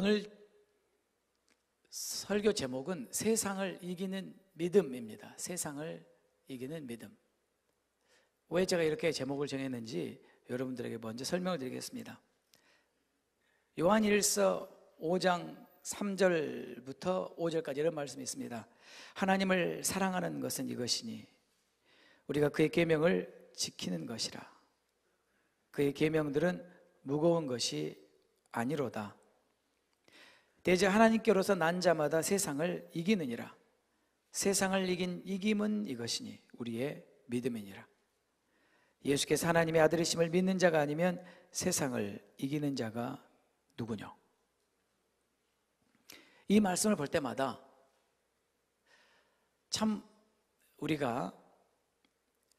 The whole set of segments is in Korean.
오늘 설교 제목은 세상을 이기는 믿음입니다. 세상을 이기는 믿음. 왜 제가 이렇게 제목을 정했는지 여러분들에게 먼저 설명을 드리겠습니다. 요한일서 5장 3절부터 5절까지 이런 말씀이 있습니다. 하나님을 사랑하는 것은 이것이니 우리가 그의 계명을 지키는 것이라. 그의 계명들은 무거운 것이 아니로다. 대저 하나님께로서 난 자마다 세상을 이기느니라. 세상을 이긴 이김은 이것이니 우리의 믿음이니라. 예수께서 하나님의 아들이심을 믿는 자가 아니면 세상을 이기는 자가 누구냐? 이 말씀을 볼 때마다 참 우리가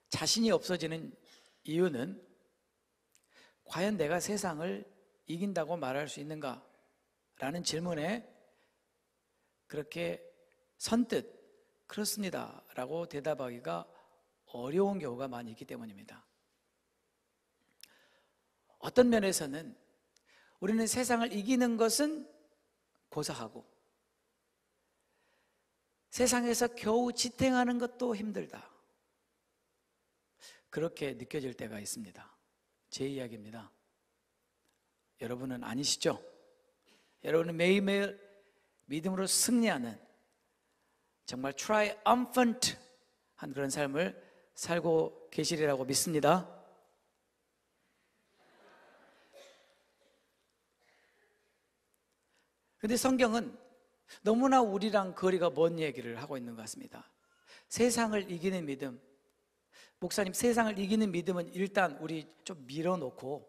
자신이 없어지는 이유는 과연 내가 세상을 이긴다고 말할 수 있는가? 라는 질문에 그렇게 선뜻 그렇습니다 라고 대답하기가 어려운 경우가 많이 있기 때문입니다. 어떤 면에서는 우리는 세상을 이기는 것은 고사하고 세상에서 겨우 지탱하는 것도 힘들다, 그렇게 느껴질 때가 있습니다. 제 이야기입니다. 여러분은 아니시죠? 여러분은 매일매일 믿음으로 승리하는 정말 triumphant 한 그런 삶을 살고 계시리라고 믿습니다. 그런데 성경은 너무나 우리랑 거리가 먼 얘기를 하고 있는 것 같습니다. 세상을 이기는 믿음. 목사님, 세상을 이기는 믿음은 일단 우리 좀 밀어놓고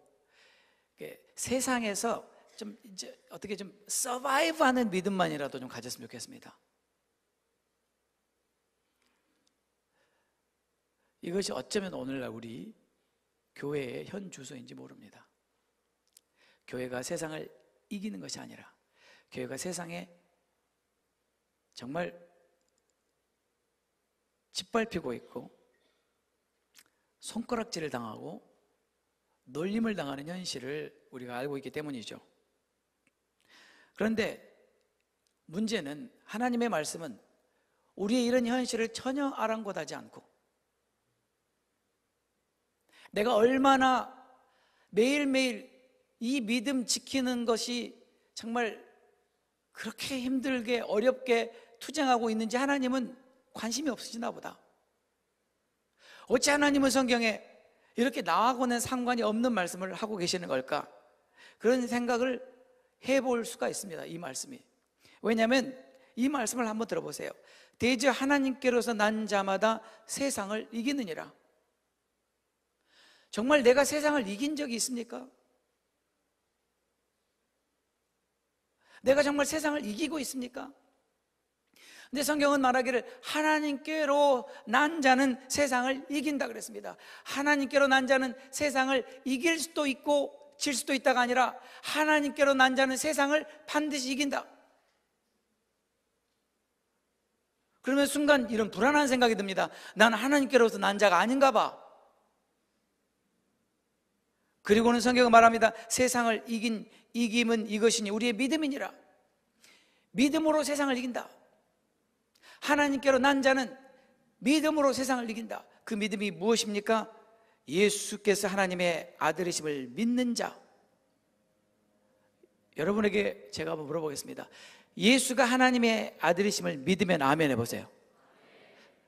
세상에서 좀 이제 어떻게 좀 서바이브하는 믿음만이라도 좀 가졌으면 좋겠습니다. 이것이 어쩌면 오늘날 우리 교회의 현 주소인지 모릅니다. 교회가 세상을 이기는 것이 아니라 교회가 세상에 정말 짓밟히고 있고 손가락질을 당하고 놀림을 당하는 현실을 우리가 알고 있기 때문이죠. 그런데 문제는 하나님의 말씀은 우리의 이런 현실을 전혀 아랑곳하지 않고 내가 얼마나 매일매일 이 믿음 지키는 것이 정말 그렇게 힘들게 어렵게 투쟁하고 있는지 하나님은 관심이 없으시나 보다. 어찌 하나님은 성경에 이렇게 나하고는 상관이 없는 말씀을 하고 계시는 걸까? 그런 생각을 해볼 수가 있습니다. 이 말씀이. 왜냐하면 이 말씀을 한번 들어보세요. 대저 하나님께로서 난 자마다 세상을 이기느니라. 정말 내가 세상을 이긴 적이 있습니까? 내가 정말 세상을 이기고 있습니까? 근데 성경은 말하기를 하나님께로 난 자는 세상을 이긴다 그랬습니다. 하나님께로 난 자는 세상을 이길 수도 있고 질 수도 있다가 아니라 하나님께로 난 자는 세상을 반드시 이긴다. 그러면 순간 이런 불안한 생각이 듭니다. 나는 하나님께로서 난 자가 아닌가 봐. 그리고는 성경은 말합니다. 세상을 이긴 이김은 이것이니 우리의 믿음이니라. 믿음으로 세상을 이긴다. 하나님께로 난 자는 믿음으로 세상을 이긴다. 그 믿음이 무엇입니까? 예수께서 하나님의 아들이심을 믿는 자. 여러분에게 제가 한번 물어보겠습니다. 예수가 하나님의 아들이심을 믿으면 아멘 해보세요.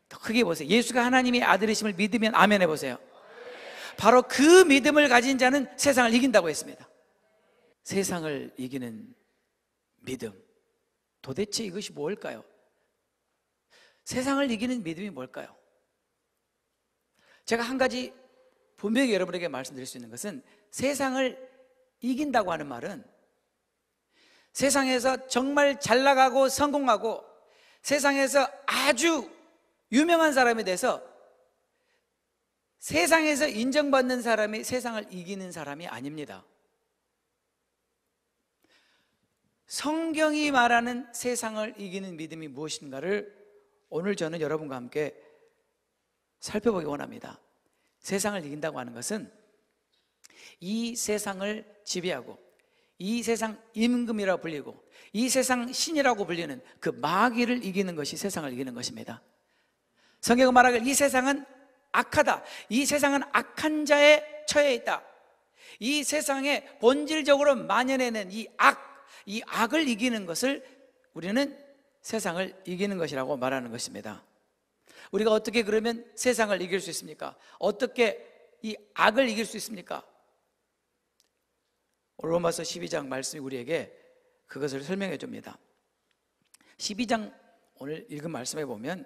더 크게 보세요. 예수가 하나님의 아들이심을 믿으면 아멘 해보세요. 바로 그 믿음을 가진 자는 세상을 이긴다고 했습니다. 세상을 이기는 믿음, 도대체 이것이 뭘까요? 세상을 이기는 믿음이 뭘까요? 제가 한 가지 분명히 여러분에게 말씀드릴 수 있는 것은 세상을 이긴다고 하는 말은 세상에서 정말 잘 나가고 성공하고 세상에서 아주 유명한 사람에 대해서 세상에서 인정받는 사람이 세상을 이기는 사람이 아닙니다. 성경이 말하는 세상을 이기는 믿음이 무엇인가를 오늘 저는 여러분과 함께 살펴보기 원합니다. 세상을 이긴다고 하는 것은 이 세상을 지배하고 이 세상 임금이라 불리고 이 세상 신이라고 불리는 그 마귀를 이기는 것이 세상을 이기는 것입니다. 성경은 말하길 이 세상은 악하다. 이 세상은 악한 자에 처해 있다. 이 세상에 본질적으로 만연해낸 이 악을 이기는 것을 우리는 세상을 이기는 것이라고 말하는 것입니다. 우리가 어떻게 그러면 세상을 이길 수 있습니까? 어떻게 이 악을 이길 수 있습니까? 로마서 12장 말씀이 우리에게 그것을 설명해 줍니다. 12장 오늘 읽은 말씀에 보면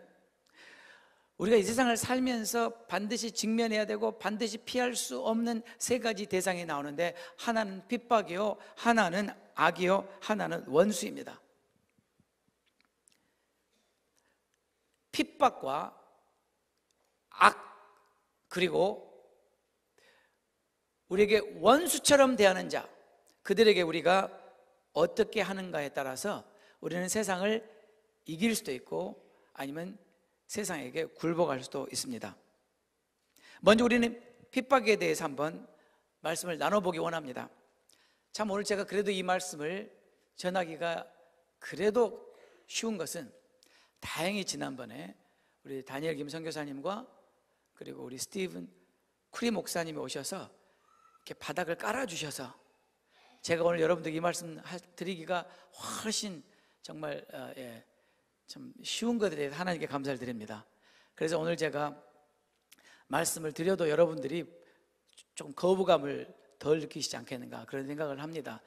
우리가 이 세상을 살면서 반드시 직면해야 되고 반드시 피할 수 없는 세 가지 대상이 나오는데, 하나는 핍박이요, 하나는 악이요, 하나는 원수입니다. 핍박과 악, 그리고 우리에게 원수처럼 대하는 자, 그들에게 우리가 어떻게 하는가에 따라서 우리는 세상을 이길 수도 있고 아니면 세상에게 굴복할 수도 있습니다. 먼저 우리는 핍박에 대해서 한번 말씀을 나눠보기 원합니다. 참 오늘 제가 그래도 이 말씀을 전하기가 그래도 쉬운 것은 다행히 지난번에 우리 다니엘 김 선교사님과 그리고 우리 스티븐 쿠리 목사님이 오셔서 이렇게 바닥을 깔아주셔서 제가 오늘 여러분들에게 이 말씀 드리기가 훨씬 정말 참 쉬운 것에 대해서 하나님께 감사를 드립니다. 그래서 오늘 제가 말씀을 드려도 여러분들이 좀 거부감을 덜 느끼시지 않겠는가 그런 생각을 합니다.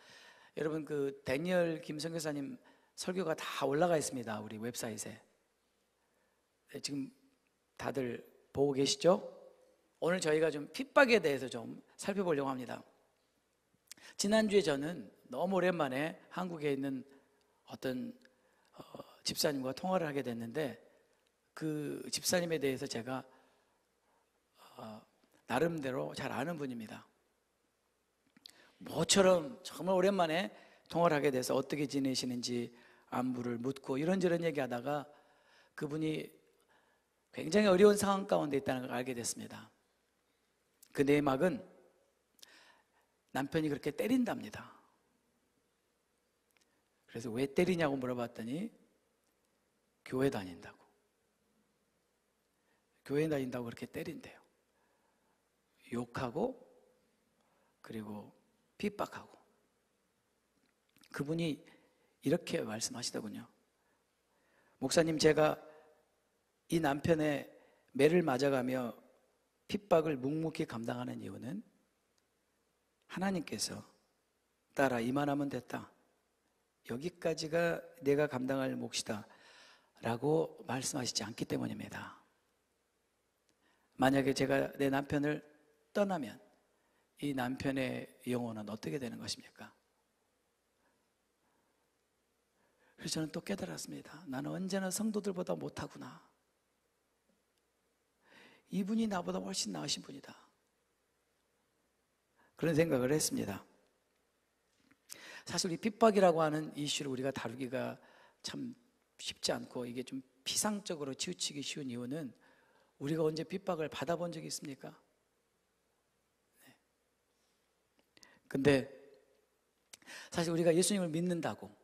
여러분 그 다니엘 김 선교사님 설교가 다 올라가 있습니다. 우리 웹사이트에. 지금 다들 보고 계시죠? 오늘 저희가 좀 핍박에 대해서 좀 살펴보려고 합니다. 지난주에 저는 너무 오랜만에 한국에 있는 어떤 집사님과 통화를 하게 됐는데, 그 집사님에 대해서 제가 나름대로 잘 아는 분입니다. 모처럼 정말 오랜만에 통화를 하게 돼서 어떻게 지내시는지 안부를 묻고 이런저런 얘기하다가 그분이 굉장히 어려운 상황 가운데 있다는 걸 알게 됐습니다. 그 내막은 남편이 그렇게 때린답니다. 그래서 왜 때리냐고 물어봤더니 교회 다닌다고. 교회 다닌다고 그렇게 때린대요. 욕하고 그리고 핍박하고. 그분이 이렇게 말씀하시더군요. 목사님, 제가 이 남편의 매를 맞아가며 핍박을 묵묵히 감당하는 이유는 하나님께서 따라 이만하면 됐다, 여기까지가 내가 감당할 몫이다 라고 말씀하시지 않기 때문입니다. 만약에 제가 내 남편을 떠나면 이 남편의 영혼은 어떻게 되는 것입니까? 그래서 저는 또 깨달았습니다. 나는 언제나 성도들보다 못하구나. 이분이 나보다 훨씬 나으신 분이다. 그런 생각을 했습니다. 사실 이 핍박이라고 하는 이슈를 우리가 다루기가 참 쉽지 않고 이게 좀 피상적으로 치우치기 쉬운 이유는 우리가 언제 핍박을 받아본 적이 있습니까? 네. 근데 사실 우리가 예수님을 믿는다고,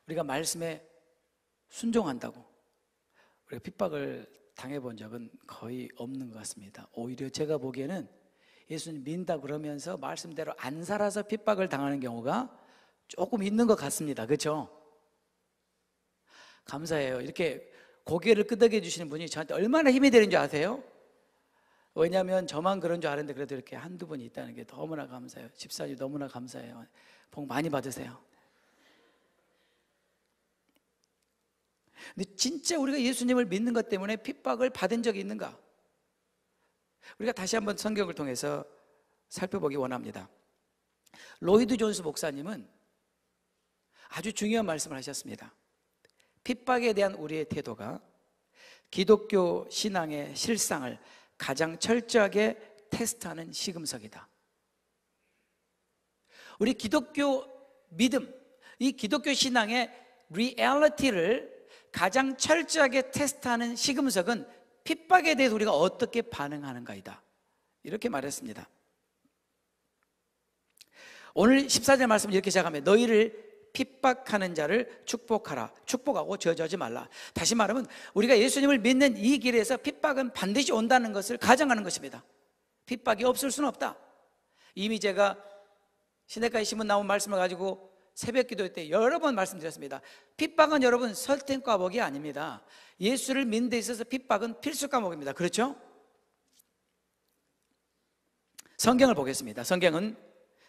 우리가 말씀에 순종한다고 우리가 핍박을 당해본 적은 거의 없는 것 같습니다. 오히려 제가 보기에는 예수님 믿는다 그러면서 말씀대로 안 살아서 핍박을 당하는 경우가 조금 있는 것 같습니다. 그렇죠? 감사해요. 이렇게 고개를 끄덕여 주시는 분이 저한테 얼마나 힘이 되는 줄 아세요? 왜냐하면 저만 그런 줄 아는데 그래도 이렇게 한두 분이 있다는 게 너무나 감사해요. 집사님 너무나 감사해요. 복 많이 받으세요. 근데 진짜 우리가 예수님을 믿는 것 때문에 핍박을 받은 적이 있는가? 우리가 다시 한번 성경을 통해서 살펴보기 원합니다. 로이드 존스 목사님은 아주 중요한 말씀을 하셨습니다. 핍박에 대한 우리의 태도가 기독교 신앙의 실상을 가장 철저하게 테스트하는 시금석이다. 우리 기독교 믿음, 이 기독교 신앙의 리얼리티를 가장 철저하게 테스트하는 시금석은 핍박에 대해서 우리가 어떻게 반응하는가이다. 이렇게 말했습니다. 오늘 14절 말씀을 이렇게 시작하면 너희를 핍박하는 자를 축복하라. 축복하고 저주하지 말라. 다시 말하면 우리가 예수님을 믿는 이 길에서 핍박은 반드시 온다는 것을 가정하는 것입니다. 핍박이 없을 수는 없다. 이미 제가 시내가의 신문 나온 말씀을 가지고 새벽 기도 때 여러 번 말씀드렸습니다. 핍박은 여러분 설득 과목이 아닙니다. 예수를 믿는 데 있어서 핍박은 필수 과목입니다. 그렇죠? 성경을 보겠습니다. 성경은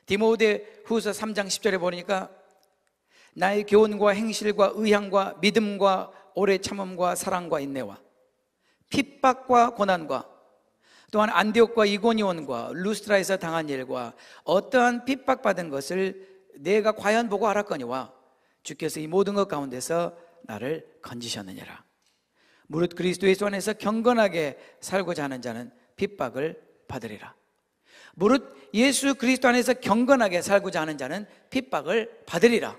디모데후서 3장 10절에 보니까 나의 교훈과 행실과 의향과 믿음과 오래 참음과 사랑과 인내와 핍박과 고난과 또한 안디옥과 이고니온과 루스트라에서 당한 일과 어떠한 핍박받은 것을 내가 과연 보고 알았거니와 주께서 이 모든 것 가운데서 나를 건지셨느니라. 무릇 그리스도 예수 안에서 경건하게 살고자 하는 자는 핍박을 받으리라. 무릇 예수 그리스도 안에서 경건하게 살고자 하는 자는 핍박을 받으리라.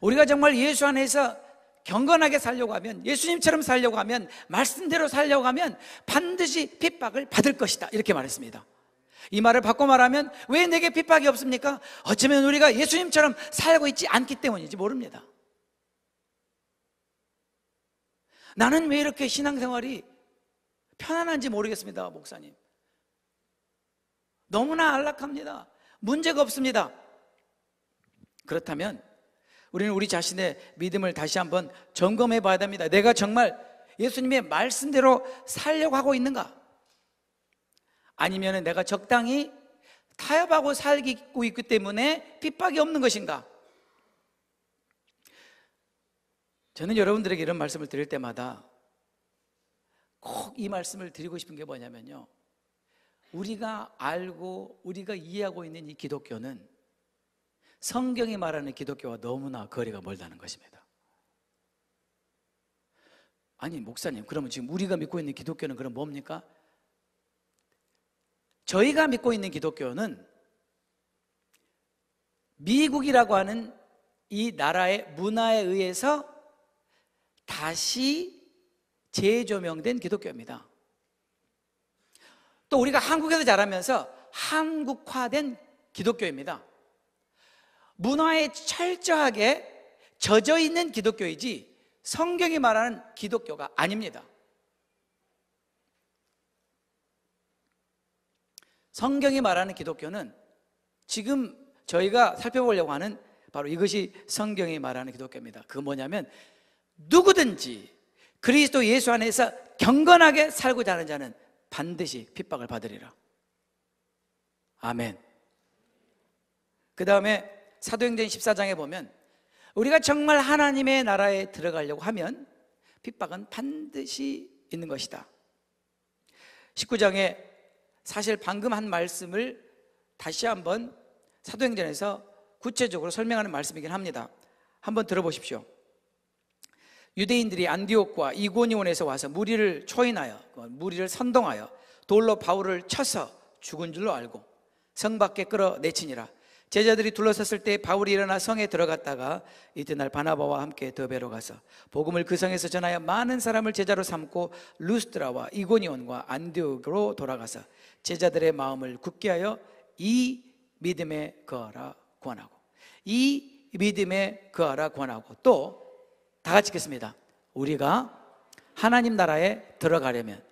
우리가 정말 예수 안에서 경건하게 살려고 하면, 예수님처럼 살려고 하면, 말씀대로 살려고 하면 반드시 핍박을 받을 것이다, 이렇게 말했습니다. 이 말을 바꿔 말하면 왜 내게 핍박이 없습니까? 어쩌면 우리가 예수님처럼 살고 있지 않기 때문인지 모릅니다. 나는 왜 이렇게 신앙생활이 편안한지 모르겠습니다, 목사님. 너무나 안락합니다. 문제가 없습니다. 그렇다면 우리는 우리 자신의 믿음을 다시 한번 점검해 봐야 됩니다. 내가 정말 예수님의 말씀대로 살려고 하고 있는가? 아니면 내가 적당히 타협하고 살고 있기 때문에 핍박이 없는 것인가? 저는 여러분들에게 이런 말씀을 드릴 때마다 꼭 이 말씀을 드리고 싶은 게 뭐냐면요, 우리가 알고 우리가 이해하고 있는 이 기독교는 성경이 말하는 기독교와 너무나 거리가 멀다는 것입니다. 아니 목사님, 그러면 지금 우리가 믿고 있는 기독교는 그럼 뭡니까? 저희가 믿고 있는 기독교는 미국이라고 하는 이 나라의 문화에 의해서 다시 재조명된 기독교입니다. 또 우리가 한국에서 자라면서 한국화된 기독교입니다. 문화에 철저하게 젖어 있는 기독교이지 성경이 말하는 기독교가 아닙니다. 성경이 말하는 기독교는 지금 저희가 살펴보려고 하는 바로 이것이 성경이 말하는 기독교입니다. 그건 뭐냐면 누구든지 그리스도 예수 안에서 경건하게 살고자 하는 자는 반드시 핍박을 받으리라. 아멘. 그 다음에 사도행전 14장에 보면 우리가 정말 하나님의 나라에 들어가려고 하면 핍박은 반드시 있는 것이다. 19장에 사실 방금 한 말씀을 다시 한번 사도행전에서 구체적으로 설명하는 말씀이긴 합니다. 한번 들어보십시오. 유대인들이 안디옥과 이고니온에서 와서 무리를 초인하여, 무리를 선동하여 돌로 바울을 쳐서 죽은 줄로 알고 성 밖에 끌어내치니라. 제자들이 둘러섰을 때 바울이 일어나 성에 들어갔다가 이튿날 바나바와 함께 더베로 가서 복음을 그 성에서 전하여 많은 사람을 제자로 삼고 루스드라와 이고니온과 안디옥으로 돌아가서 제자들의 마음을 굳게 하여 이 믿음에 거하라 권하고, 이 믿음에 거하라 권하고, 또 다 같이 읽겠습니다. 우리가 하나님 나라에 들어가려면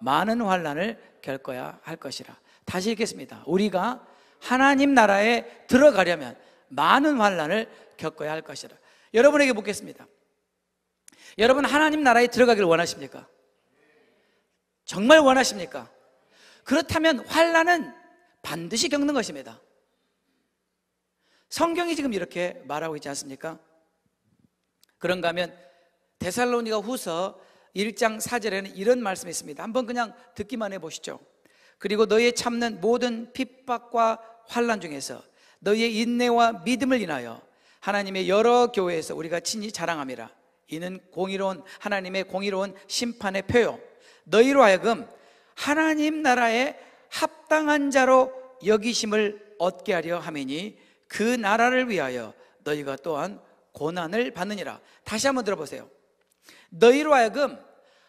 많은 환난을 겪어야 할 것이라. 다시 읽겠습니다. 우리가 하나님 나라에 들어가려면 많은 환난을 겪어야 할 것이라. 여러분에게 묻겠습니다. 여러분 하나님 나라에 들어가기를 원하십니까? 정말 원하십니까? 그렇다면 환난은 반드시 겪는 것입니다. 성경이 지금 이렇게 말하고 있지 않습니까? 그런가 하면 데살로니가 후서 1장 4절에는 이런 말씀이 있습니다. 한번 그냥 듣기만 해보시죠. 그리고 너희의 참는 모든 핍박과 환난 중에서 너희의 인내와 믿음을 인하여 하나님의 여러 교회에서 우리가 친히 자랑함이라. 이는 공의로운 하나님의 공의로운 심판의 표요, 너희로 하여금 하나님 나라에 합당한 자로 여기심을 얻게 하려 함이니 그 나라를 위하여 너희가 또한 고난을 받느니라. 다시 한번 들어보세요. 너희로 하여금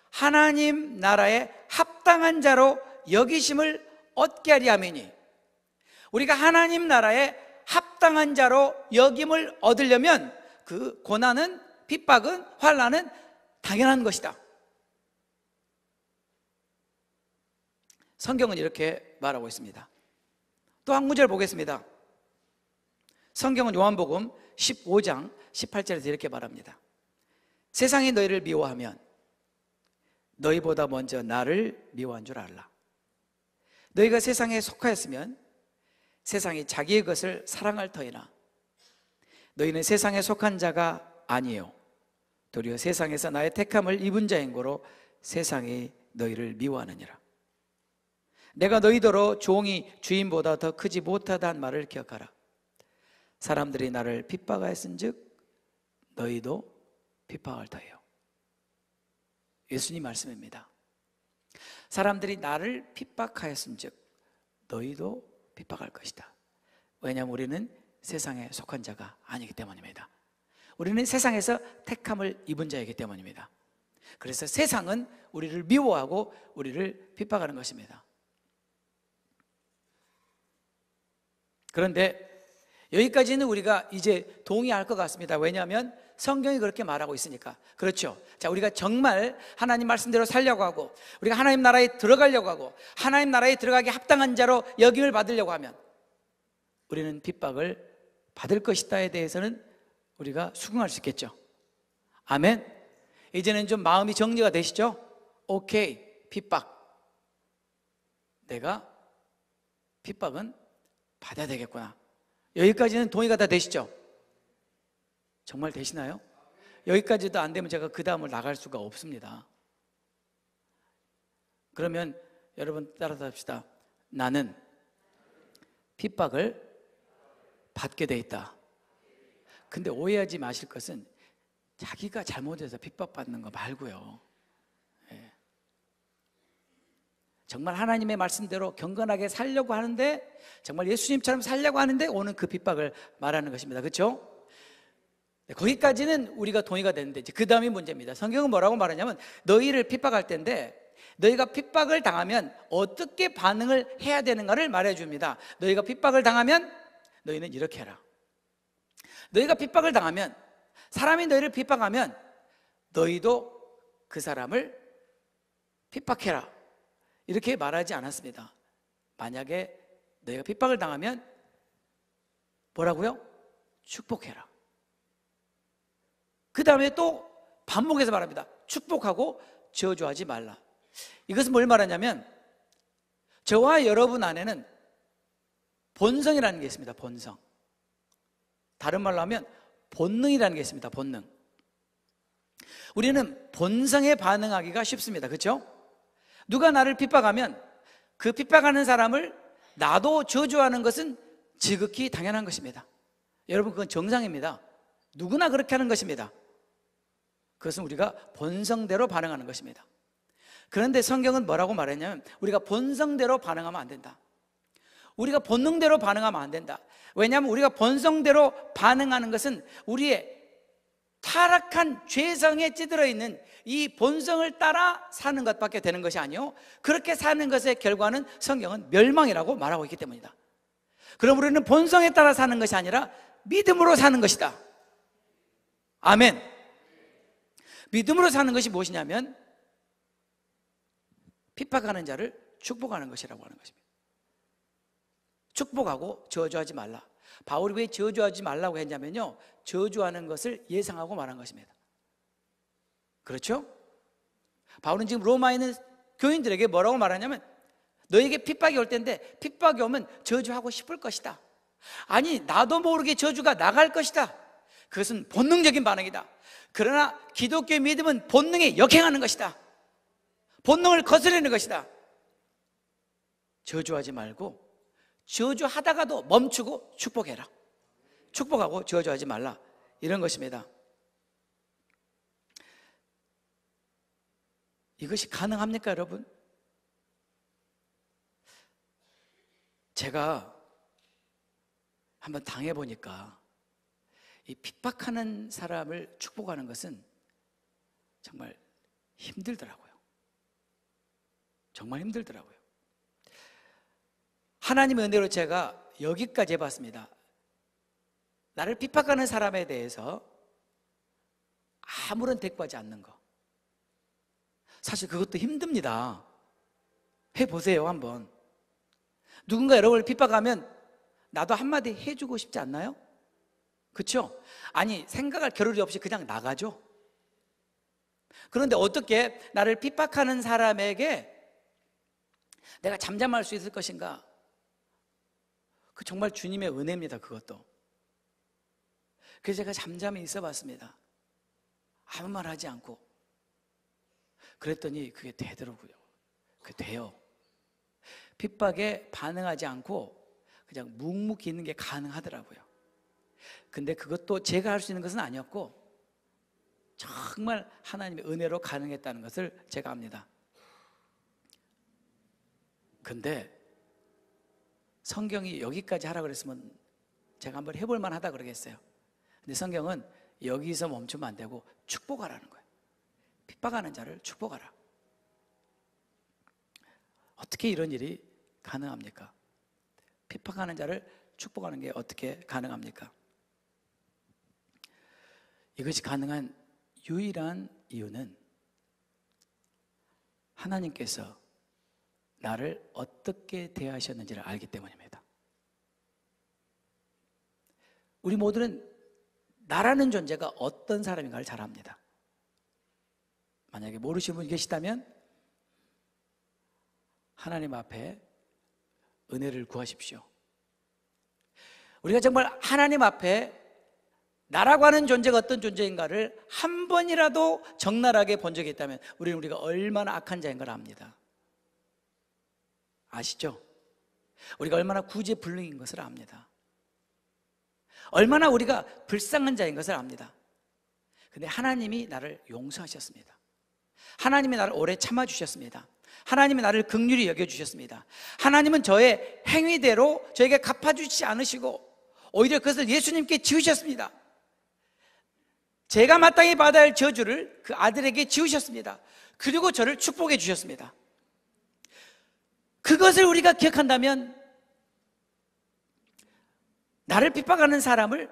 하나님 나라에 합당한 자로 여기심을 얻게 하려 함이니, 우리가 하나님 나라에 합당한 합당한 자로 여김을 얻으려면 그 고난은, 핍박은, 환난은 당연한 것이다. 성경은 이렇게 말하고 있습니다. 또 한 구절 보겠습니다. 성경은 요한복음 15장 18절에서 이렇게 말합니다. 세상이 너희를 미워하면 너희보다 먼저 나를 미워한 줄 알라. 너희가 세상에 속하였으면 세상이 자기의 것을 사랑할 터이나 너희는 세상에 속한 자가 아니요 도리어 세상에서 나의 택함을 입은 자인 고로 세상이 너희를 미워하느니라. 내가 너희더러 종이 주인보다 더 크지 못하다 한 말을 기억하라. 사람들이 나를 핍박하였은즉 너희도 핍박할 터예요. 예수님 말씀입니다. 사람들이 나를 핍박하였은즉 너희도 핍박할 것이다. 왜냐하면 우리는 세상에 속한 자가 아니기 때문입니다. 우리는 세상에서 택함을 입은 자이기 때문입니다. 그래서 세상은 우리를 미워하고 우리를 핍박하는 것입니다. 그런데 여기까지는 우리가 이제 동의할 것 같습니다. 왜냐하면 성경이 그렇게 말하고 있으니까. 그렇죠. 자, 우리가 정말 하나님 말씀대로 살려고 하고 우리가 하나님 나라에 들어가려고 하고 하나님 나라에 들어가기 합당한 자로 여김을 받으려고 하면 우리는 핍박을 받을 것이다에 대해서는 우리가 수긍할 수 있겠죠. 아멘. 이제는 좀 마음이 정리가 되시죠? 오케이, 핍박. 내가 핍박은 받아야 되겠구나. 여기까지는 동의가 다 되시죠? 정말 되시나요? 여기까지도 안 되면 제가 그 다음을 나갈 수가 없습니다. 그러면 여러분 따라서 합시다. 나는 핍박을 받게 돼 있다. 근데 오해하지 마실 것은 자기가 잘못해서 핍박받는 거 말고요. 정말 하나님의 말씀대로 경건하게 살려고 하는데 정말 예수님처럼 살려고 하는데 오는 그 핍박을 말하는 것입니다. 그렇죠? 거기까지는 우리가 동의가 되는데 그 다음이 문제입니다. 성경은 뭐라고 말하냐면 너희를 핍박할 때인데 너희가 핍박을 당하면 어떻게 반응을 해야 되는가를 말해줍니다. 너희가 핍박을 당하면 너희는 이렇게 해라. 너희가 핍박을 당하면 사람이 너희를 핍박하면 너희도 그 사람을 핍박해라. 이렇게 말하지 않았습니다. 만약에 너희가 핍박을 당하면 뭐라고요? 축복해라. 그 다음에 또 반복해서 말합니다. 축복하고 저주하지 말라. 이것은 뭘 말하냐면 저와 여러분 안에는 본성이라는 게 있습니다. 본성. 다른 말로 하면 본능이라는 게 있습니다. 본능. 우리는 본성에 반응하기가 쉽습니다. 그렇죠? 누가 나를 핍박하면 그 핍박하는 사람을 나도 저주하는 것은 지극히 당연한 것입니다. 여러분, 그건 정상입니다. 누구나 그렇게 하는 것입니다. 그것은 우리가 본성대로 반응하는 것입니다. 그런데 성경은 뭐라고 말했냐면 우리가 본성대로 반응하면 안 된다. 우리가 본능대로 반응하면 안 된다. 왜냐하면 우리가 본성대로 반응하는 것은 우리의 타락한 죄성에 찌들어 있는 이 본성을 따라 사는 것밖에 되는 것이 아니요, 그렇게 사는 것의 결과는 성경은 멸망이라고 말하고 있기 때문이다. 그럼 우리는 본성에 따라 사는 것이 아니라 믿음으로 사는 것이다. 아멘. 믿음으로 사는 것이 무엇이냐면 핍박하는 자를 축복하는 것이라고 하는 것입니다. 축복하고 저주하지 말라. 바울이 왜 저주하지 말라고 했냐면요, 저주하는 것을 예상하고 말한 것입니다. 그렇죠? 바울은 지금 로마에 있는 교인들에게 뭐라고 말하냐면 너에게 핍박이 올 텐데 핍박이 오면 저주하고 싶을 것이다. 아니, 나도 모르게 저주가 나갈 것이다. 그것은 본능적인 반응이다. 그러나 기독교의 믿음은 본능에 역행하는 것이다. 본능을 거스르는 것이다. 저주하지 말고 저주하다가도 멈추고 축복해라. 축복하고 저주하지 말라. 이런 것입니다. 이것이 가능합니까, 여러분? 제가 한번 당해보니까 이 핍박하는 사람을 축복하는 것은 정말 힘들더라고요. 정말 힘들더라고요. 하나님의 은혜로 제가 여기까지 해봤습니다. 나를 핍박하는 사람에 대해서 아무런 대꾸하지 않는 거. 사실 그것도 힘듭니다. 해보세요, 한번. 누군가 여러분을 핍박하면 나도 한마디 해주고 싶지 않나요? 그렇죠? 아니, 생각할 겨를이 없이 그냥 나가죠. 그런데 어떻게 나를 핍박하는 사람에게 내가 잠잠할 수 있을 것인가? 그 정말 주님의 은혜입니다, 그것도. 그래서 제가 잠잠히 있어 봤습니다. 아무 말 하지 않고. 그랬더니 그게 되더라고요. 그게 돼요. 핍박에 반응하지 않고 그냥 묵묵히 있는 게 가능하더라고요. 근데 그것도 제가 할 수 있는 것은 아니었고 정말 하나님의 은혜로 가능했다는 것을 제가 압니다. 근데 성경이 여기까지 하라 그랬으면 제가 한번 해볼 만하다 그러겠어요. 근데 성경은 여기서 멈추면 안 되고 축복하라는 거예요. 핍박하는 자를 축복하라. 어떻게 이런 일이 가능합니까? 핍박하는 자를 축복하는 게 어떻게 가능합니까? 이것이 가능한 유일한 이유는 하나님께서 나를 어떻게 대하셨는지를 알기 때문입니다. 우리 모두는 나라는 존재가 어떤 사람인가를 잘 압니다. 만약에 모르시는 분이 계시다면 하나님 앞에 은혜를 구하십시오. 우리가 정말 하나님 앞에 나라고 하는 존재가 어떤 존재인가를 한 번이라도 적나라하게 본 적이 있다면 우리가 얼마나 악한 자인 걸 압니다. 아시죠? 우리가 얼마나 구제불능인 것을 압니다. 얼마나 우리가 불쌍한 자인 것을 압니다. 근데 하나님이 나를 용서하셨습니다. 하나님이 나를 오래 참아주셨습니다. 하나님이 나를 긍휼히 여겨주셨습니다. 하나님은 저의 행위대로 저에게 갚아주지 않으시고 오히려 그것을 예수님께 지우셨습니다. 제가 마땅히 받아야 할 저주를 그 아들에게 지우셨습니다. 그리고 저를 축복해 주셨습니다. 그것을 우리가 기억한다면 나를 핍박하는 사람을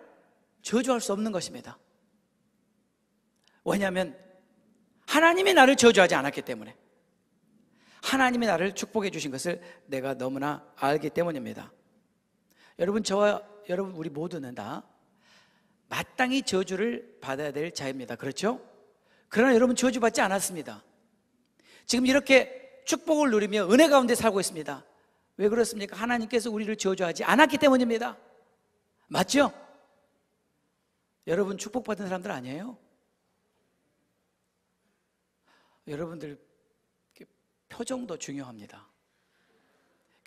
저주할 수 없는 것입니다. 왜냐하면 하나님이 나를 저주하지 않았기 때문에, 하나님이 나를 축복해 주신 것을 내가 너무나 알기 때문입니다. 여러분, 저와 여러분 우리 모두는 다 마땅히 저주를 받아야 될 자입니다. 그렇죠? 그러나 여러분 저주받지 않았습니다. 지금 이렇게 축복을 누리며 은혜 가운데 살고 있습니다. 왜 그렇습니까? 하나님께서 우리를 저주하지 않았기 때문입니다. 맞죠? 여러분 축복받은 사람들 아니에요? 여러분들 표정도 중요합니다.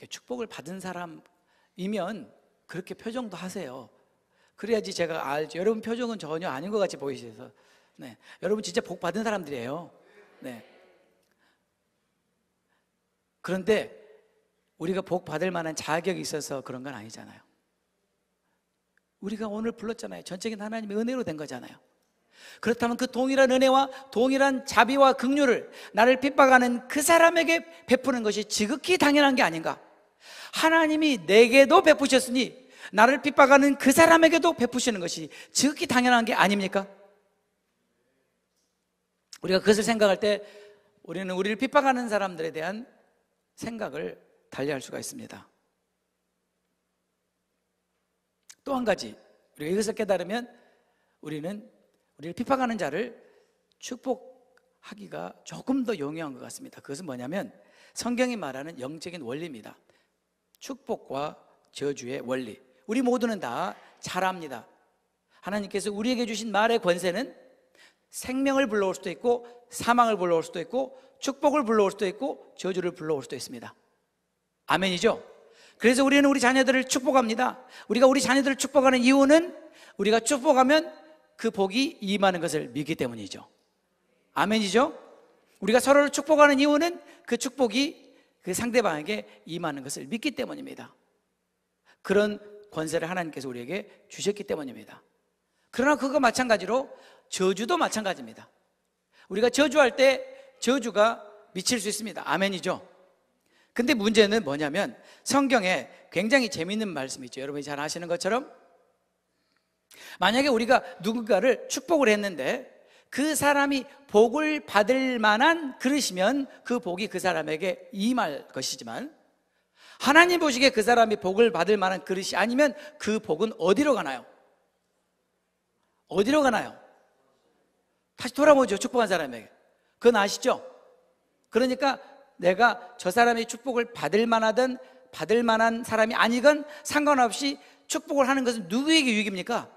축복을 받은 사람이면 그렇게 표정도 하세요. 그래야지 제가 알죠. 여러분 표정은 전혀 아닌 것 같이 보이셔서. 네. 여러분 진짜 복 받은 사람들이에요. 네. 그런데 우리가 복 받을 만한 자격이 있어서 그런 건 아니잖아요. 우리가 오늘 불렀잖아요. 전적인 하나님의 은혜로 된 거잖아요. 그렇다면 그 동일한 은혜와 동일한 자비와 긍휼을 나를 핍박하는 그 사람에게 베푸는 것이 지극히 당연한 게 아닌가? 하나님이 내게도 베푸셨으니 나를 핍박하는 그 사람에게도 베푸시는 것이 지극히 당연한 게 아닙니까? 우리가 그것을 생각할 때 우리는 우리를 핍박하는 사람들에 대한 생각을 달리할 수가 있습니다. 또 한 가지, 우리가 이것을 깨달으면 우리는 우리를 핍박하는 자를 축복하기가 조금 더 용이한 것 같습니다. 그것은 뭐냐면 성경이 말하는 영적인 원리입니다. 축복과 저주의 원리. 우리 모두는 다 잘 압니다. 하나님께서 우리에게 주신 말의 권세는 생명을 불러올 수도 있고 사망을 불러올 수도 있고 축복을 불러올 수도 있고 저주를 불러올 수도 있습니다. 아멘이죠? 그래서 우리는 우리 자녀들을 축복합니다. 우리가 우리 자녀들을 축복하는 이유는 우리가 축복하면 그 복이 임하는 것을 믿기 때문이죠. 아멘이죠? 우리가 서로를 축복하는 이유는 그 축복이 그 상대방에게 임하는 것을 믿기 때문입니다. 그런 권세를 하나님께서 우리에게 주셨기 때문입니다. 그러나 그거 마찬가지로 저주도 마찬가지입니다. 우리가 저주할 때 저주가 미칠 수 있습니다. 아멘이죠? 근데 문제는 뭐냐면 성경에 굉장히 재미있는 말씀이 있죠. 여러분이 잘 아시는 것처럼 만약에 우리가 누군가를 축복을 했는데 그 사람이 복을 받을 만한 그릇이면 그 복이 그 사람에게 임할 것이지만, 하나님 보시기에 그 사람이 복을 받을 만한 그릇이 아니면 그 복은 어디로 가나요? 어디로 가나요? 다시 돌아오죠, 축복한 사람에게. 그건 아시죠? 그러니까 내가 저 사람이 축복을 받을 만하든 받을 만한 사람이 아니건 상관없이 축복을 하는 것은 누구에게 유익입니까?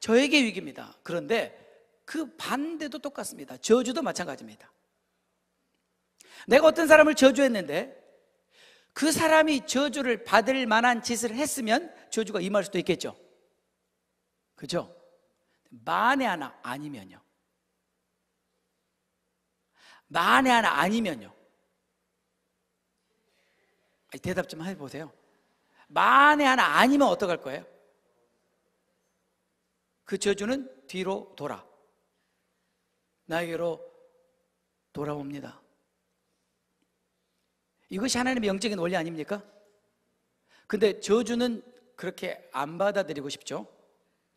저에게 유익입니다. 그런데 그 반대도 똑같습니다. 저주도 마찬가지입니다. 내가 어떤 사람을 저주했는데 그 사람이 저주를 받을 만한 짓을 했으면 저주가 임할 수도 있겠죠. 그죠? 만에 하나 아니면요. 만에 하나 아니면요. 대답 좀 해보세요. 만에 하나 아니면 어떡할 거예요? 그 저주는 뒤로 돌아 나에게로 돌아옵니다. 이것이 하나님의 영적인 원리 아닙니까? 근데 저주는 그렇게 안 받아들이고 싶죠.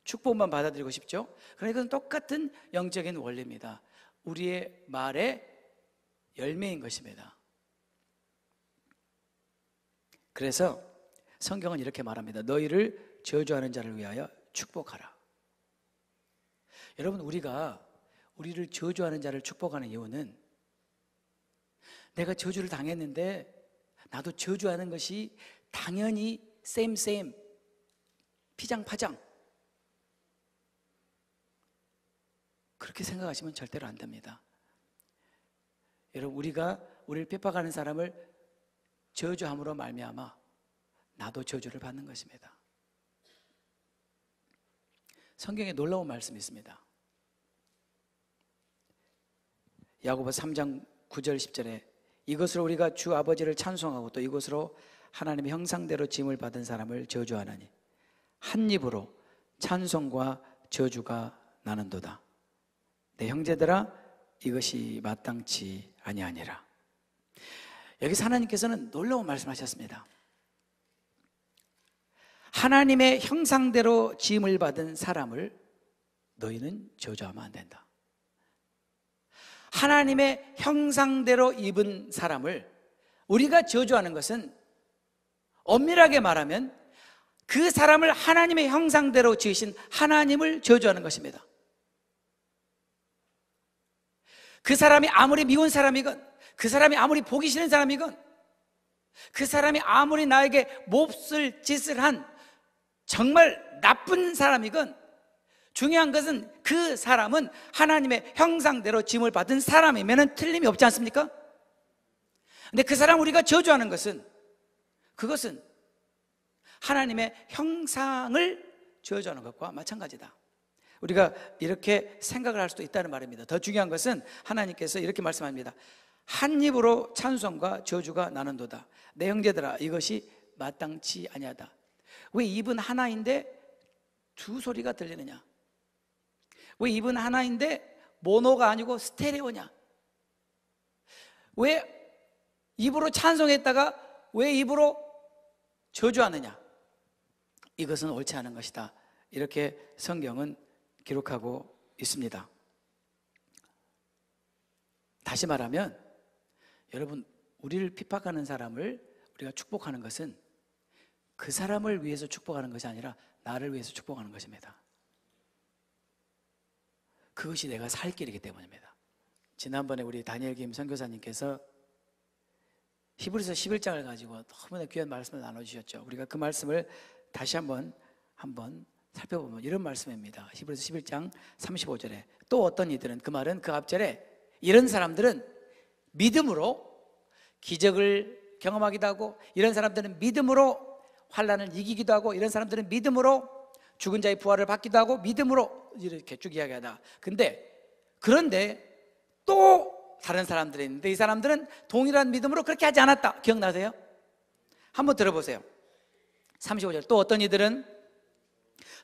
축복만 받아들이고 싶죠. 그러니까 이건 똑같은 영적인 원리입니다. 우리의 말의 열매인 것입니다. 그래서 성경은 이렇게 말합니다. 너희를 저주하는 자를 위하여 축복하라. 여러분, 우리를 저주하는 자를 축복하는 이유는 내가 저주를 당했는데 나도 저주하는 것이 당연히 same 피장파장 그렇게 생각하시면 절대로 안 됩니다. 여러분, 우리를 핍박하는 사람을 저주함으로 말미암아 나도 저주를 받는 것입니다. 성경에 놀라운 말씀이 있습니다. 야고보 3장 9절 10절에 이것으로 우리가 주 아버지를 찬송하고 또 이것으로 하나님의 형상대로 지음을 받은 사람을 저주하나니 한 입으로 찬송과 저주가 나는도다. 내 형제들아, 이것이 마땅치 아니하니라. 여기서 하나님께서는 놀라운 말씀하셨습니다. 하나님의 형상대로 지음을 받은 사람을 너희는 저주하면 안 된다. 하나님의 형상대로 입은 사람을 우리가 저주하는 것은 엄밀하게 말하면 그 사람을 하나님의 형상대로 지으신 하나님을 저주하는 것입니다. 그 사람이 아무리 미운 사람이건, 그 사람이 아무리 보기 싫은 사람이건, 그 사람이 아무리 나에게 몹쓸 짓을 한 정말 나쁜 사람이건, 중요한 것은 그 사람은 하나님의 형상대로 지음을 받은 사람이면 틀림이 없지 않습니까? 근데 그 사람 우리가 저주하는 것은, 그것은 하나님의 형상을 저주하는 것과 마찬가지다. 우리가 이렇게 생각을 할 수도 있다는 말입니다. 더 중요한 것은 하나님께서 이렇게 말씀합니다. 한 입으로 찬송과 저주가 나는도다. 내 형제들아, 이것이 마땅치 아니하다. 왜 입은 하나인데 두 소리가 들리느냐? 왜 입은 하나인데 모노가 아니고 스테레오냐? 왜 입으로 찬송했다가 왜 입으로 저주하느냐? 이것은 옳지 않은 것이다. 이렇게 성경은 기록하고 있습니다. 다시 말하면 여러분, 우리를 핍박하는 사람을 우리가 축복하는 것은 그 사람을 위해서 축복하는 것이 아니라 나를 위해서 축복하는 것입니다. 그것이 내가 살 길이기 때문입니다. 지난번에 우리 다니엘 김 선교사님께서 히브리서 11장을 가지고 너무나 귀한 말씀을 나눠주셨죠. 우리가 그 말씀을 다시 한번 살펴보면 이런 말씀입니다. 히브리서 11장 35절에 또 어떤 이들은, 그 말은 그 앞절에 이런 사람들은 믿음으로 기적을 경험하기도 하고, 이런 사람들은 믿음으로 환난을 이기기도 하고, 이런 사람들은 믿음으로 죽은 자의 부활을 받기도 하고, 믿음으로 이렇게 쭉 이야기하다. 그런데 또 다른 사람들이 있는데 이 사람들은 동일한 믿음으로 그렇게 하지 않았다. 기억나세요? 한번 들어보세요. 35절 또 어떤 이들은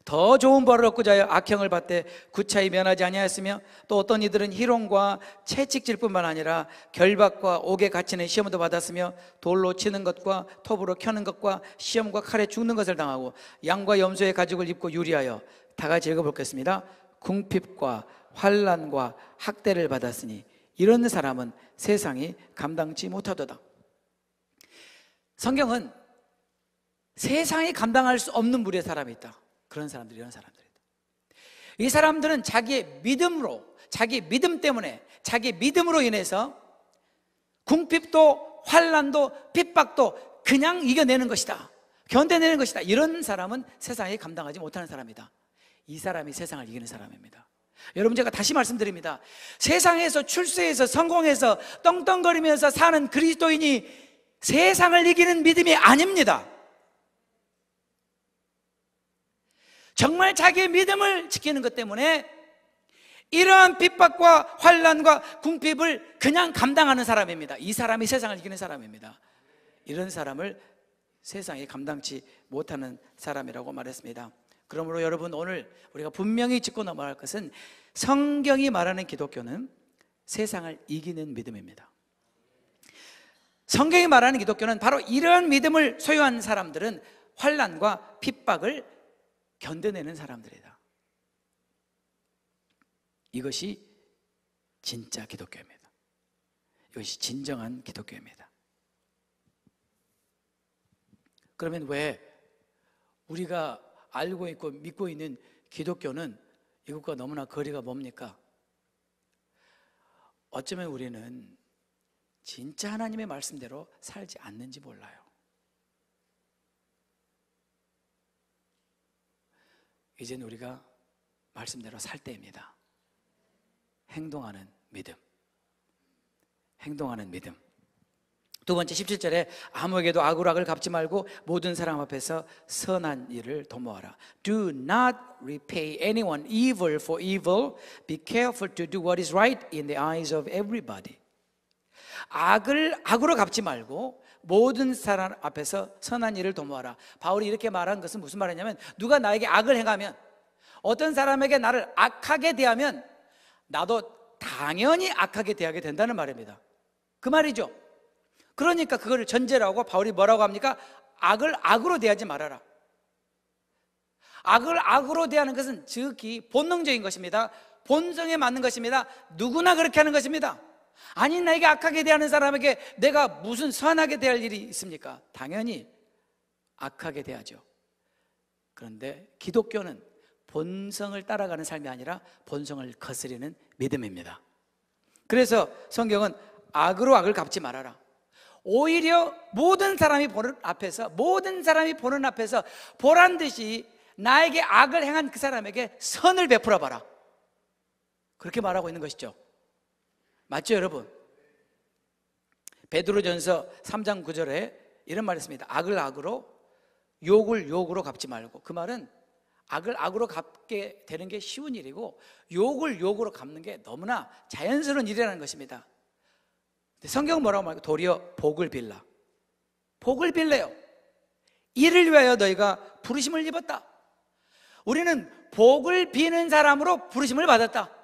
더 좋은 벌을 얻고자 하여 악형을 받되 구차히 면하지 아니하였으며, 또 어떤 이들은 희롱과 채찍질 뿐만 아니라 결박과 옥에 갇히는 시험도 받았으며, 돌로 치는 것과 톱으로 켜는 것과 시험과 칼에 죽는 것을 당하고, 양과 염소의 가죽을 입고 유리하여 다 같이 읽어보겠습니다. 궁핍과 환난과 학대를 받았으니 이런 사람은 세상이 감당치 못하도다. 성경은 세상이 감당할 수 없는 무리의 사람이 있다. 그런 사람들이 이런 사람들이다. 이 사람들은 자기의 믿음으로, 자기 믿음 때문에, 자기 믿음으로 인해서 궁핍도 환난도 핍박도 그냥 이겨내는 것이다, 견뎌내는 것이다. 이런 사람은 세상에 감당하지 못하는 사람이다. 이 사람이 세상을 이기는 사람입니다. 여러분, 제가 다시 말씀드립니다. 세상에서 출세해서 성공해서 떵떵거리면서 사는 그리스도인이 세상을 이기는 믿음이 아닙니다. 정말 자기의 믿음을 지키는 것 때문에 이러한 핍박과 환난과 궁핍을 그냥 감당하는 사람입니다. 이 사람이 세상을 이기는 사람입니다. 이런 사람을 세상이 감당치 못하는 사람이라고 말했습니다. 그러므로 여러분, 오늘 우리가 분명히 짚고 넘어갈 것은 성경이 말하는 기독교는 세상을 이기는 믿음입니다. 성경이 말하는 기독교는 바로 이러한 믿음을 소유한 사람들은 환난과 핍박을 견뎌내는 사람들이다. 이것이 진짜 기독교입니다. 이것이 진정한 기독교입니다. 그러면 왜 우리가 알고 있고 믿고 있는 기독교는 이것과 너무나 거리가 멉니까? 어쩌면 우리는 진짜 하나님의 말씀대로 살지 않는지 몰라요. 이제는 우리가 말씀대로 살 때입니다. 행동하는 믿음. 행동하는 믿음. 두 번째 17절에 아무에게도 악으로 악을 갚지 말고 모든 사람 앞에서 선한 일을 도모하라. Do not repay anyone evil for evil. Be careful to do what is right in the eyes of everybody. 악을 악으로 갚지 말고 모든 사람 앞에서 선한 일을 도모하라. 바울이 이렇게 말한 것은 무슨 말이냐면, 누가 나에게 악을 행하면, 어떤 사람에게 나를 악하게 대하면 나도 당연히 악하게 대하게 된다는 말입니다. 그 말이죠. 그러니까 그거를 전제로 하고 바울이 뭐라고 합니까? 악을 악으로 대하지 말아라. 악을 악으로 대하는 것은 즉히 본능적인 것입니다. 본성에 맞는 것입니다. 누구나 그렇게 하는 것입니다. 아니, 나에게 악하게 대하는 사람에게 내가 무슨 선하게 대할 일이 있습니까? 당연히 악하게 대하죠. 그런데 기독교는 본성을 따라가는 삶이 아니라 본성을 거스리는 믿음입니다. 그래서 성경은 악으로 악을 갚지 말아라. 오히려 모든 사람이 보는 앞에서 보란 듯이 나에게 악을 행한 그 사람에게 선을 베풀어 봐라. 그렇게 말하고 있는 것이죠. 맞죠, 여러분? 베드로전서 3장 9절에 이런 말이 있습니다. 악을 악으로, 욕을 욕으로 갚지 말고. 그 말은 악을 악으로 갚게 되는 게 쉬운 일이고 욕을 욕으로 갚는 게 너무나 자연스러운 일이라는 것입니다. 성경은 뭐라고 말해요? 도리어 복을 빌라. 복을 빌래요. 이를 위하여 너희가 부르심을 입었다. 우리는 복을 비는 사람으로 부르심을 받았다.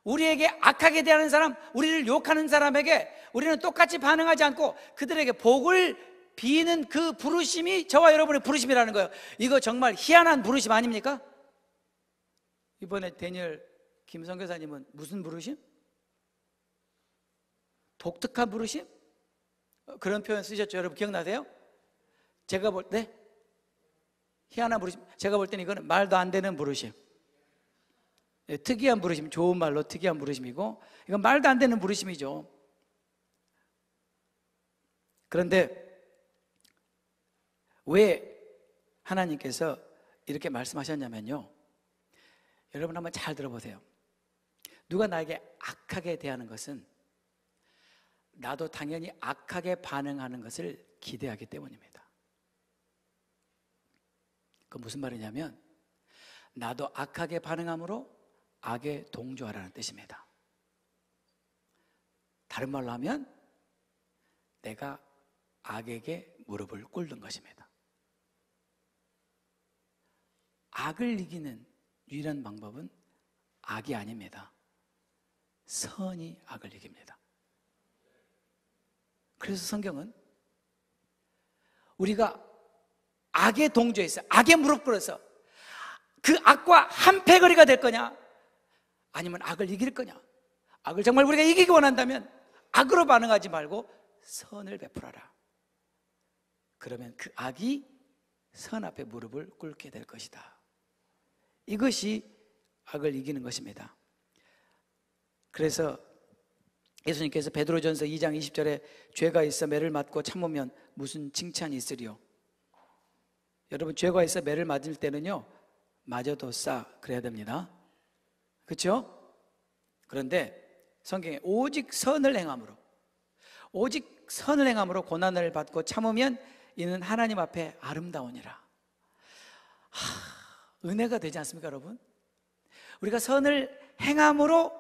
우리에게 악하게 대하는 사람, 우리를 욕하는 사람에게 우리는 똑같이 반응하지 않고 그들에게 복을 비는 그 부르심이 저와 여러분의 부르심이라는 거예요. 이거 정말 희한한 부르심 아닙니까? 이번에 다니엘 김 선교사님은 무슨 부르심? 독특한 부르심? 그런 표현 쓰셨죠? 여러분 기억나세요? 제가 볼 때 희한한 부르심, 제가 볼 때는 이거는 말도 안 되는 부르심. 특이한 부르심, 좋은 말로 특이한 부르심이고 이건 말도 안 되는 부르심이죠. 그런데 왜 하나님께서 이렇게 말씀하셨냐면요, 여러분 한번 잘 들어보세요. 누가 나에게 악하게 대하는 것은 나도 당연히 악하게 반응하는 것을 기대하기 때문입니다. 그 무슨 말이냐면 나도 악하게 반응함으로 악에 동조하라는 뜻입니다. 다른 말로 하면 내가 악에게 무릎을 꿇는 것입니다. 악을 이기는 유일한 방법은 악이 아닙니다. 선이 악을 이깁니다. 그래서 성경은 우리가 악에 동조해서 악에 무릎 꿇어서 그 악과 한패거리가 될 거냐, 아니면 악을 이길 거냐. 악을 정말 우리가 이기기 원한다면 악으로 반응하지 말고 선을 베풀어라. 그러면 그 악이 선 앞에 무릎을 꿇게 될 것이다. 이것이 악을 이기는 것입니다. 그래서 예수님께서 베드로전서 2장 20절에 죄가 있어 매를 맞고 참으면 무슨 칭찬이 있으리요. 여러분, 죄가 있어 매를 맞을 때는요, 맞아도 싸 그래야 됩니다. 그렇죠? 그런데 성경에 오직 선을 행함으로, 오직 선을 행함으로 고난을 받고 참으면 이는 하나님 앞에 아름다우니라. 은혜가 되지 않습니까, 여러분? 우리가 선을 행함으로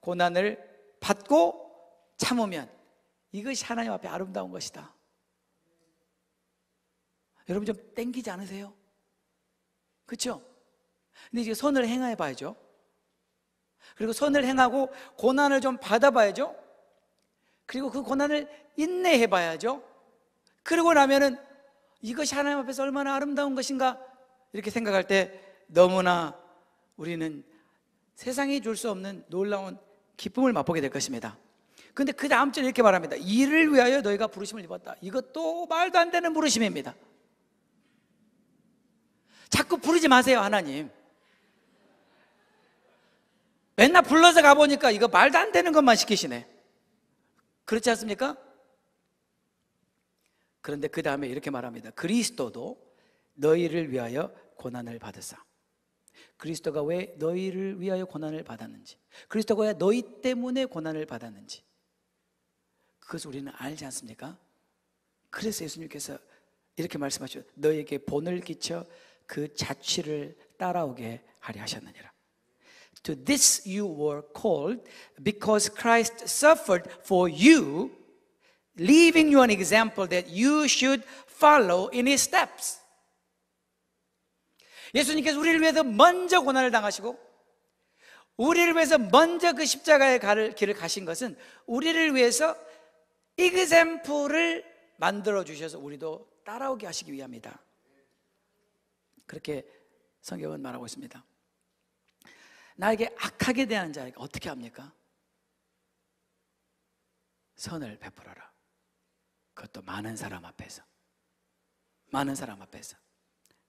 고난을 받고 참으면 이것이 하나님 앞에 아름다운 것이다. 여러분, 좀 땡기지 않으세요? 그렇죠? 근데 이제 선을 행해 봐야죠. 그리고 선을 행하고 고난을 좀 받아봐야죠. 그리고 그 고난을 인내해 봐야죠. 그러고 나면은 이것이 하나님 앞에서 얼마나 아름다운 것인가 이렇게 생각할 때 너무나 우리는 세상이 줄 수 없는 놀라운 기쁨을 맛보게 될 것입니다. 그런데 그 다음 절에 이렇게 말합니다. 이를 위하여 너희가 부르심을 입었다. 이것도 말도 안 되는 부르심입니다. 자꾸 부르지 마세요, 하나님. 맨날 불러서 가보니까 이거 말도 안 되는 것만 시키시네. 그렇지 않습니까? 그런데 그 다음에 이렇게 말합니다. 그리스도도 너희를 위하여 고난을 받으사. 그리스도가 왜 너희를 위하여 고난을 받았는지, 그리스도가 왜 너희 때문에 고난을 받았는지, 그것을 우리는 알지 않습니까? 그래서 예수님께서 이렇게 말씀하셨죠. 너희에게 본을 끼쳐 그 자취를 따라오게 하려 하셨느니라. To this you were called because Christ suffered for you, leaving you an example that you should follow in his steps. 예수님께서 우리를 위해서 먼저 고난을 당하시고 우리를 위해서 먼저 그 십자가의 길을 가신 것은 우리를 위해서 example을 만들어 주셔서 우리도 따라오게 하시기 위함이다. 그렇게 성경은 말하고 있습니다. 나에게 악하게 대한 자에게 어떻게 합니까? 선을 베풀어라. 그것도 많은 사람 앞에서, 많은 사람 앞에서.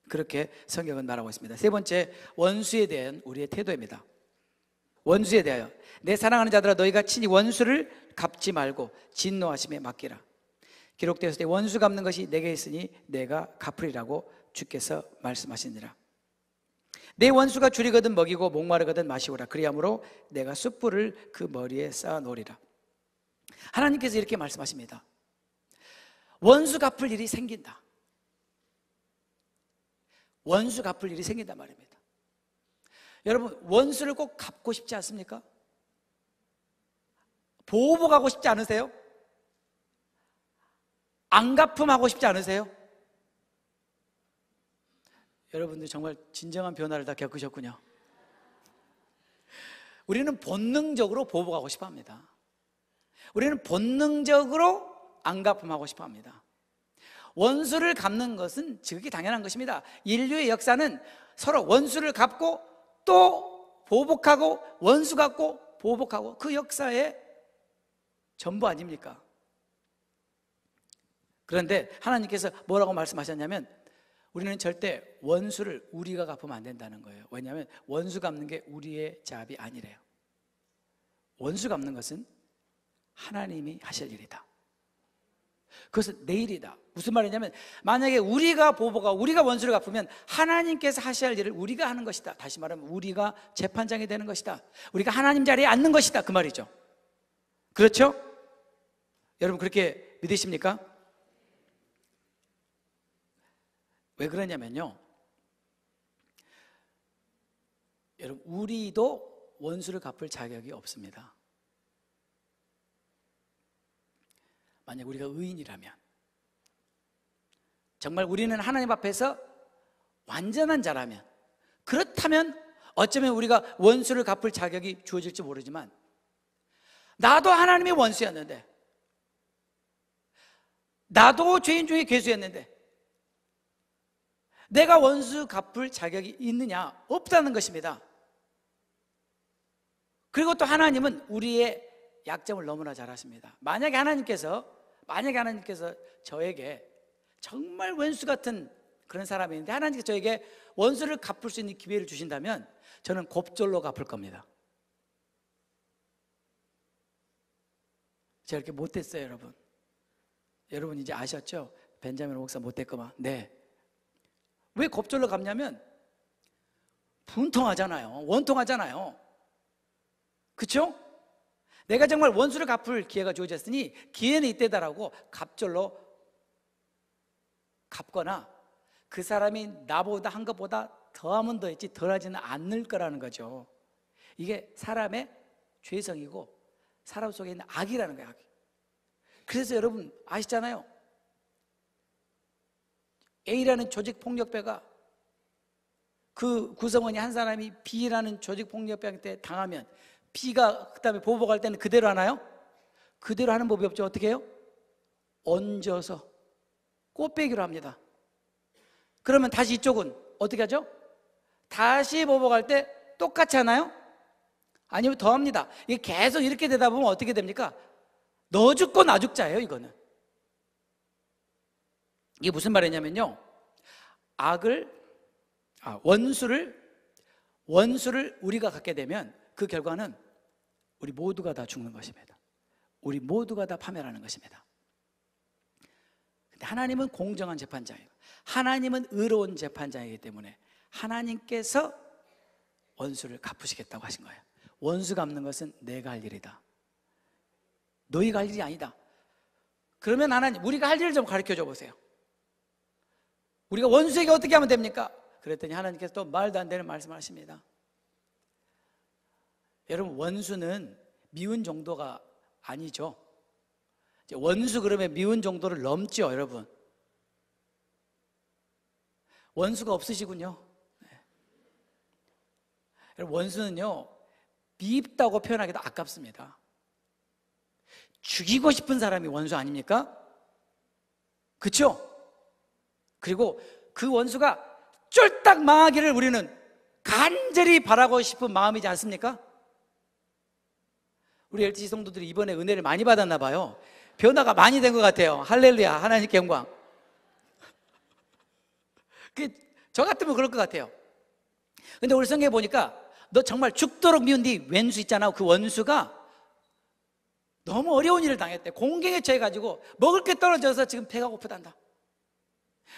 그렇게 성경은 말하고 있습니다. 세 번째, 원수에 대한 우리의 태도입니다. 원수에 대하여 내 사랑하는 자들아 너희가 친히 원수를 갚지 말고 진노하심에 맡기라. 기록되었을 때 원수 갚는 것이 내게 있으니 내가 갚으리라고 주께서 말씀하시니라. 내 원수가 줄이거든 먹이고 목마르거든 마시오라. 그리함으로 내가 숯불을 그 머리에 쌓아 놓으리라. 하나님께서 이렇게 말씀하십니다. 원수 갚을 일이 생긴다. 원수 갚을 일이 생긴단 말입니다. 여러분, 원수를 꼭 갚고 싶지 않습니까? 보복하고 싶지 않으세요? 안 갚음하고 싶지 않으세요? 여러분들 정말 진정한 변화를 다 겪으셨군요. 우리는 본능적으로 보복하고 싶어 합니다. 우리는 본능적으로 안 갚음하고 싶어 합니다. 원수를 갚는 것은 지극히 당연한 것입니다. 인류의 역사는 서로 원수를 갚고 또 보복하고 원수 갚고 보복하고 그 역사의 전부 아닙니까? 그런데 하나님께서 뭐라고 말씀하셨냐면 우리는 절대 원수를 우리가 갚으면 안 된다는 거예요. 왜냐하면 원수 갚는 게 우리의 잡이 아니래요. 원수 갚는 것은 하나님이 하실 일이다. 그것은 내 일이다. 무슨 말이냐면 만약에 우리가 보복하고 우리가 원수를 갚으면 하나님께서 하셔야 할 일을 우리가 하는 것이다. 다시 말하면 우리가 재판장이 되는 것이다. 우리가 하나님 자리에 앉는 것이다. 그 말이죠. 그렇죠? 여러분 그렇게 믿으십니까? 왜 그러냐면요, 여러분 우리도 원수를 갚을 자격이 없습니다. 만약 우리가 의인이라면, 정말 우리는 하나님 앞에서 완전한 자라면, 그렇다면 어쩌면 우리가 원수를 갚을 자격이 주어질지 모르지만 나도 하나님의 원수였는데, 나도 죄인 중에 괴수였는데, 내가 원수 갚을 자격이 있느냐? 없다는 것입니다. 그리고 또 하나님은 우리의 약점을 너무나 잘 아십니다. 만약에 하나님께서 저에게 정말 원수 같은 그런 사람이 있는데 하나님께서 저에게 원수를 갚을 수 있는 기회를 주신다면 저는 곱절로 갚을 겁니다. 제가 이렇게 못됐어요, 여러분. 여러분 이제 아셨죠? 벤자민 목사 못됐구만. 네. 왜 곱절로 갚냐면 분통하잖아요. 원통하잖아요. 그렇죠? 내가 정말 원수를 갚을 기회가 주어졌으니 기회는 이때다라고 갑절로 갚거나 그 사람이 나보다 한 것보다 더하면 더했지 덜하지는 않을 거라는 거죠. 이게 사람의 죄성이고 사람 속에 있는 악이라는 거예요. 악. 그래서 여러분 아시잖아요. A라는 조직폭력배가 그 구성원이 한 사람이 B라는 조직폭력배한테 당하면 B가 그 다음에 보복할 때는 그대로 하나요? 그대로 하는 법이 없죠. 어떻게 해요? 얹어서 꽃배기로 합니다. 그러면 다시 이쪽은 어떻게 하죠? 다시 보복할 때 똑같이 하나요? 아니면 더 합니다. 이게 계속 이렇게 되다 보면 어떻게 됩니까? 너 죽고 나 죽자예요, 이거는. 이게 무슨 말이냐면요. 원수를 우리가 갖게 되면 그 결과는 우리 모두가 다 죽는 것입니다. 우리 모두가 다 파멸하는 것입니다. 근데 하나님은 공정한 재판장이에요. 하나님은 의로운 재판장이기 때문에 하나님께서 원수를 갚으시겠다고 하신 거예요. 원수 갚는 것은 내가 할 일이다. 너희가 할 일이 아니다. 그러면 하나님, 우리가 할 일을 좀 가르쳐줘 보세요. 우리가 원수에게 어떻게 하면 됩니까? 그랬더니 하나님께서 또 말도 안 되는 말씀을 하십니다. 여러분, 원수는 미운 정도가 아니죠. 원수 그러면 미운 정도를 넘죠, 여러분. 원수가 없으시군요. 네. 여러분, 원수는요, 미입다고 표현하기도 아깝습니다. 죽이고 싶은 사람이 원수 아닙니까? 그렇죠? 그리고 그 원수가 쫄딱 망하기를 우리는 간절히 바라고 싶은 마음이지 않습니까? 우리 LTC 성도들이 이번에 은혜를 많이 받았나 봐요. 변화가 많이 된 것 같아요. 할렐루야, 하나님께 영광. 저 같으면 그럴 것 같아요. 근데 우리 성경에 보니까 너 정말 죽도록 미운 네 왼수 있잖아. 그 원수가 너무 어려운 일을 당했대. 공경에 처해가지고 먹을 게 떨어져서 지금 배가 고프단다.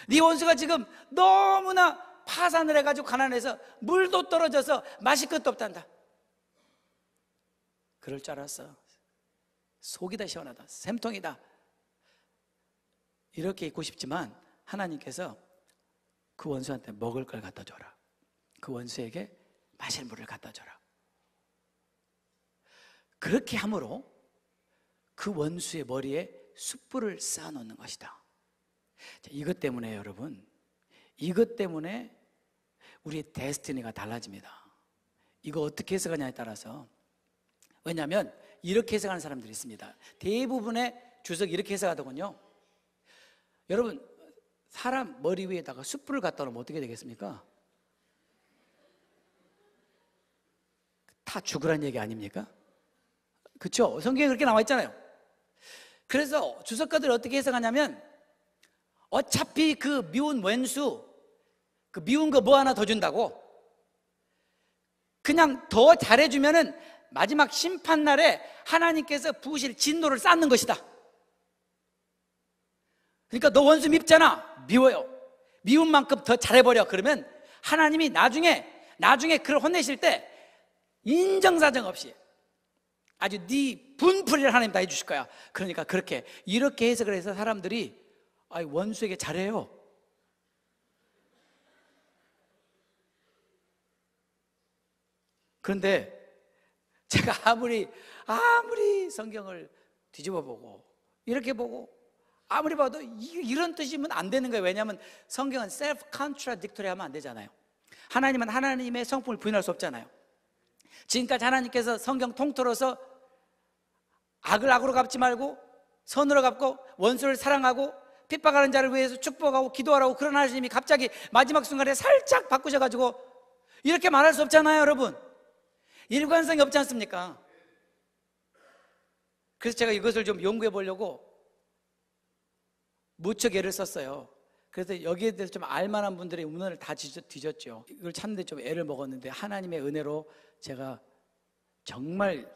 네 원수가 지금 너무나 파산을 해가지고 가난해서 물도 떨어져서 마실 것도 없단다. 그럴 줄 알았어. 속이 다 시원하다. 샘통이다. 이렇게 있고 싶지만 하나님께서 그 원수한테 먹을 걸 갖다 줘라. 그 원수에게 마실 물을 갖다 줘라. 그렇게 함으로 그 원수의 머리에 숯불을 쌓아놓는 것이다. 자, 이것 때문에 여러분, 이것 때문에 우리의 데스티니가 달라집니다. 이거 어떻게 해석하냐에 따라서. 왜냐하면 이렇게 해석하는 사람들이 있습니다. 대부분의 주석이 이렇게 해석하더군요. 여러분, 사람 머리 위에다가 숯불을 갖다 놓으면 어떻게 되겠습니까? 다 죽으란 얘기 아닙니까? 그렇죠? 성경에 그렇게 나와 있잖아요. 그래서 주석가들이 어떻게 해석하냐면 어차피 그 미운 왼수, 그 미운 거 뭐 하나 더 준다고 그냥 더 잘해주면은 마지막 심판날에 하나님께서 부으실 진노를 쌓는 것이다. 그러니까 너 원수 밉잖아. 미워요. 미운 만큼 더 잘해버려. 그러면 하나님이 나중에 그를 혼내실 때 인정사정 없이 아주 네 분풀이를 하나님 다 해주실 거야. 그러니까 이렇게 해석을 해서 사람들이 원수에게 잘해요. 그런데 제가 아무리 성경을 뒤집어 보고 이렇게 보고 아무리 봐도 이런 뜻이면 안 되는 거예요. 왜냐하면 성경은 self contradictory 하면 안 되잖아요. 하나님은 하나님의 성품을 부인할 수 없잖아요. 지금까지 하나님께서 성경 통틀어서 악을 악으로 갚지 말고 선으로 갚고 원수를 사랑하고 핍박하는 자를 위해서 축복하고 기도하라고 그런 하나님이 갑자기 마지막 순간에 살짝 바꾸셔가지고 이렇게 말할 수 없잖아요, 여러분. 일관성이 없지 않습니까? 그래서 제가 이것을 좀 연구해 보려고 무척 애를 썼어요. 그래서 여기에 대해서 좀 알만한 분들의 문헌을 다 뒤졌죠. 이걸 찾는데 좀 애를 먹었는데 하나님의 은혜로 제가 정말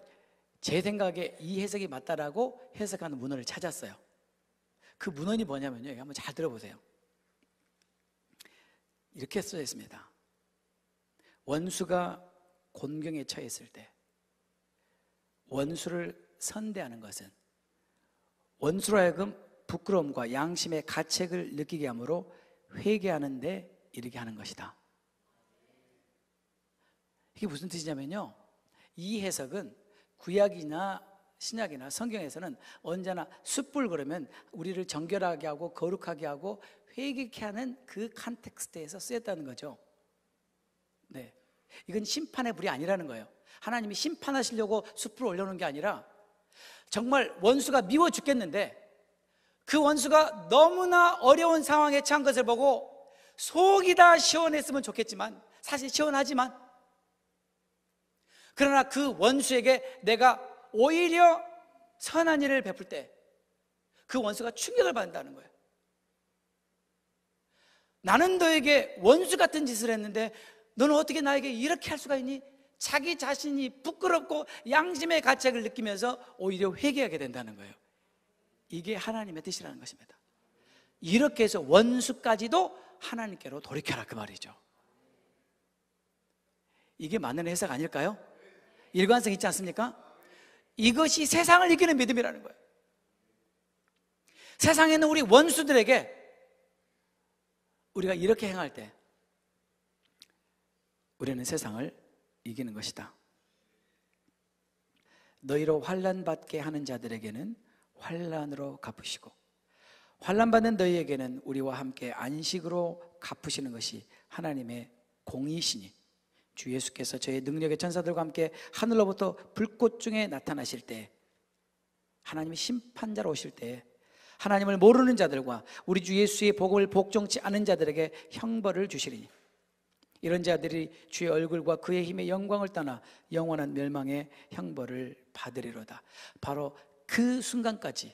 제 생각에 이 해석이 맞다라고 해석하는 문헌을 찾았어요. 그 문헌이 뭐냐면요, 한번 잘 들어보세요. 이렇게 써져 있습니다. 원수가 곤경에 처했을 때 원수를 선대하는 것은 원수로 하여금 부끄러움과 양심의 가책을 느끼게 하므로 회개하는 데 이르게 하는 것이다. 이게 무슨 뜻이냐면요, 이 해석은 구약이나 신약이나 성경에서는 언제나 숯불 그러면 우리를 정결하게 하고 거룩하게 하고 회개케 하는 그 컨텍스트에서 쓰였다는 거죠. 네, 이건 심판의 불이 아니라는 거예요. 하나님이 심판하시려고 숯불을 올려놓은 게 아니라 정말 원수가 미워 죽겠는데 그 원수가 너무나 어려운 상황에 처한 것을 보고 속이 다 시원했으면 좋겠지만 사실 시원하지만 그러나 그 원수에게 내가 오히려 선한 일을 베풀 때 그 원수가 충격을 받는다는 거예요. 나는 너에게 원수 같은 짓을 했는데 너는 어떻게 나에게 이렇게 할 수가 있니? 자기 자신이 부끄럽고 양심의 가책을 느끼면서 오히려 회개하게 된다는 거예요. 이게 하나님의 뜻이라는 것입니다. 이렇게 해서 원수까지도 하나님께로 돌이켜라 그 말이죠. 이게 맞는 해석 아닐까요? 일관성 있지 않습니까? 이것이 세상을 이기는 믿음이라는 거예요. 세상에 있는 우리 원수들에게 우리가 이렇게 행할 때 우리는 세상을 이기는 것이다. 너희로 환난 받게 하는 자들에게는 환난으로 갚으시고 환난 받는 너희에게는 우리와 함께 안식으로 갚으시는 것이 하나님의 공의시니 주 예수께서 저의 능력의 천사들과 함께 하늘로부터 불꽃 중에 나타나실 때 하나님이 심판자로 오실 때 하나님을 모르는 자들과 우리 주 예수의 복음을 복종치 않은 자들에게 형벌을 주시리니 이런 자들이 주의 얼굴과 그의 힘의 영광을 떠나 영원한 멸망의 형벌을 받으리로다. 바로 그 순간까지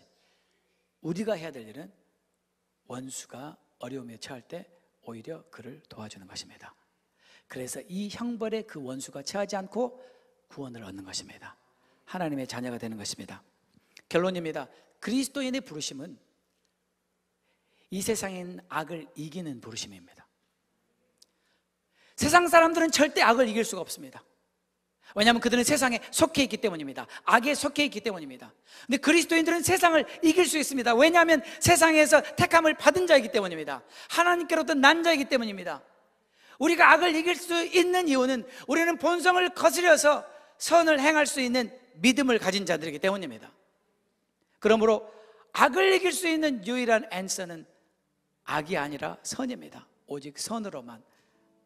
우리가 해야 될 일은 원수가 어려움에 처할 때 오히려 그를 도와주는 것입니다. 그래서 이 형벌에 그 원수가 처하지 않고 구원을 얻는 것입니다. 하나님의 자녀가 되는 것입니다. 결론입니다. 그리스도인의 부르심은 이 세상에 있는 악을 이기는 부르심입니다. 세상 사람들은 절대 악을 이길 수가 없습니다. 왜냐하면 그들은 세상에 속해 있기 때문입니다. 악에 속해 있기 때문입니다. 근데 그리스도인들은 세상을 이길 수 있습니다. 왜냐하면 세상에서 택함을 받은 자이기 때문입니다. 하나님께로부터 난 자이기 때문입니다. 우리가 악을 이길 수 있는 이유는 우리는 본성을 거스려서 선을 행할 수 있는 믿음을 가진 자들이기 때문입니다. 그러므로 악을 이길 수 있는 유일한 앤서는 악이 아니라 선입니다. 오직 선으로만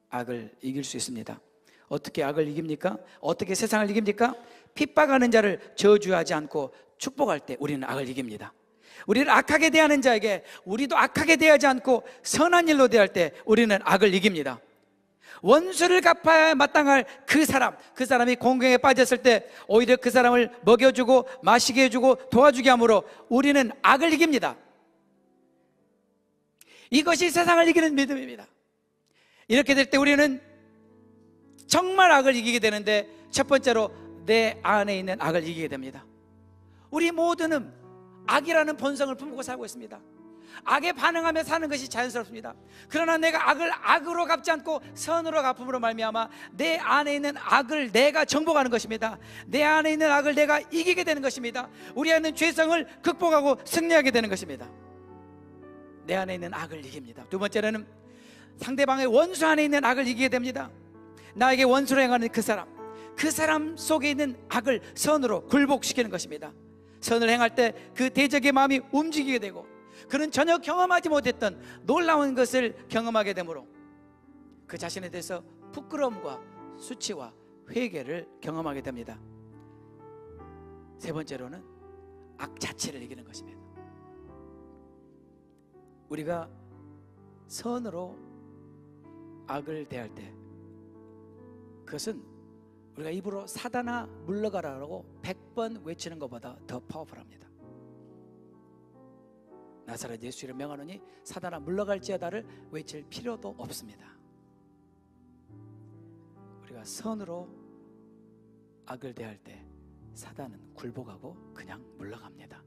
악을 이길 수 있습니다. 어떻게 악을 이깁니까? 어떻게 세상을 이깁니까? 핍박하는 자를 저주하지 않고 축복할 때 우리는 악을 이깁니다. 우리를 악하게 대하는 자에게 우리도 악하게 대하지 않고 선한 일로 대할 때 우리는 악을 이깁니다. 원수를 갚아야 마땅할 그 사람이 공경에 빠졌을 때 오히려 그 사람을 먹여주고 마시게 해주고 도와주게 함으로 우리는 악을 이깁니다. 이것이 세상을 이기는 믿음입니다. 이렇게 될 때 우리는 정말 악을 이기게 되는데 첫 번째로 내 안에 있는 악을 이기게 됩니다. 우리 모두는 악이라는 본성을 품고 살고 있습니다. 악에 반응하며 사는 것이 자연스럽습니다. 그러나 내가 악을 악으로 갚지 않고 선으로 갚음으로 말미암아 내 안에 있는 악을 내가 정복하는 것입니다. 내 안에 있는 악을 내가 이기게 되는 것입니다. 우리 안에 있는 죄성을 극복하고 승리하게 되는 것입니다. 내 안에 있는 악을 이깁니다. 두 번째로는 상대방의 원수 안에 있는 악을 이기게 됩니다. 나에게 원수로 행하는 그 사람 속에 있는 악을 선으로 굴복시키는 것입니다. 선을 행할 때 그 대적의 마음이 움직이게 되고 그는 전혀 경험하지 못했던 놀라운 것을 경험하게 되므로 그 자신에 대해서 부끄러움과 수치와 회개를 경험하게 됩니다. 세 번째로는 악 자체를 이기는 것입니다. 우리가 선으로 악을 대할 때 그것은 우리가 입으로 사단아 물러가라라고 100번 외치는 것보다 더 파워풀합니다. 나사렛 예수 이름 명하노니 사단아 물러갈지어다를 외칠 필요도 없습니다. 우리가 선으로 악을 대할 때 사단은 굴복하고 그냥 물러갑니다.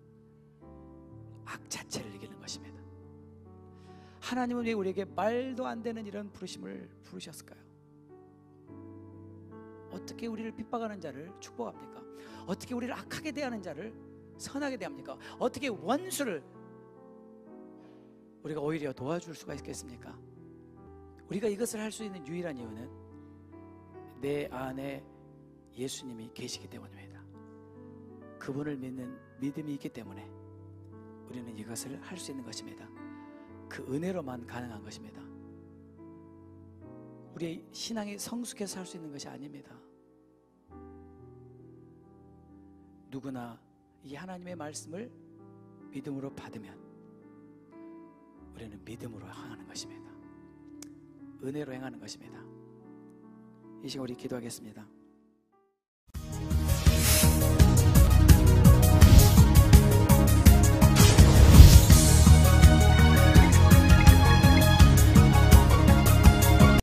악 자체를 이기는 것입니다. 하나님은 왜 우리에게 말도 안 되는 이런 부르심을 부르셨을까요? 어떻게 우리를 핍박하는 자를 축복합니까? 어떻게 우리를 악하게 대하는 자를 선하게 대합니까? 어떻게 원수를 우리가 오히려 도와줄 수가 있겠습니까? 우리가 이것을 할 수 있는 유일한 이유는 내 안에 예수님이 계시기 때문입니다. 그분을 믿는 믿음이 있기 때문에 우리는 이것을 할 수 있는 것입니다. 그 은혜로만 가능한 것입니다. 우리의 신앙이 성숙해서 할 수 있는 것이 아닙니다. 누구나 이 하나님의 말씀을 믿음으로 받으면 우리는 믿음으로 행하는 것입니다. 은혜로 행하는 것입니다. 이 시간 우리 기도하겠습니다.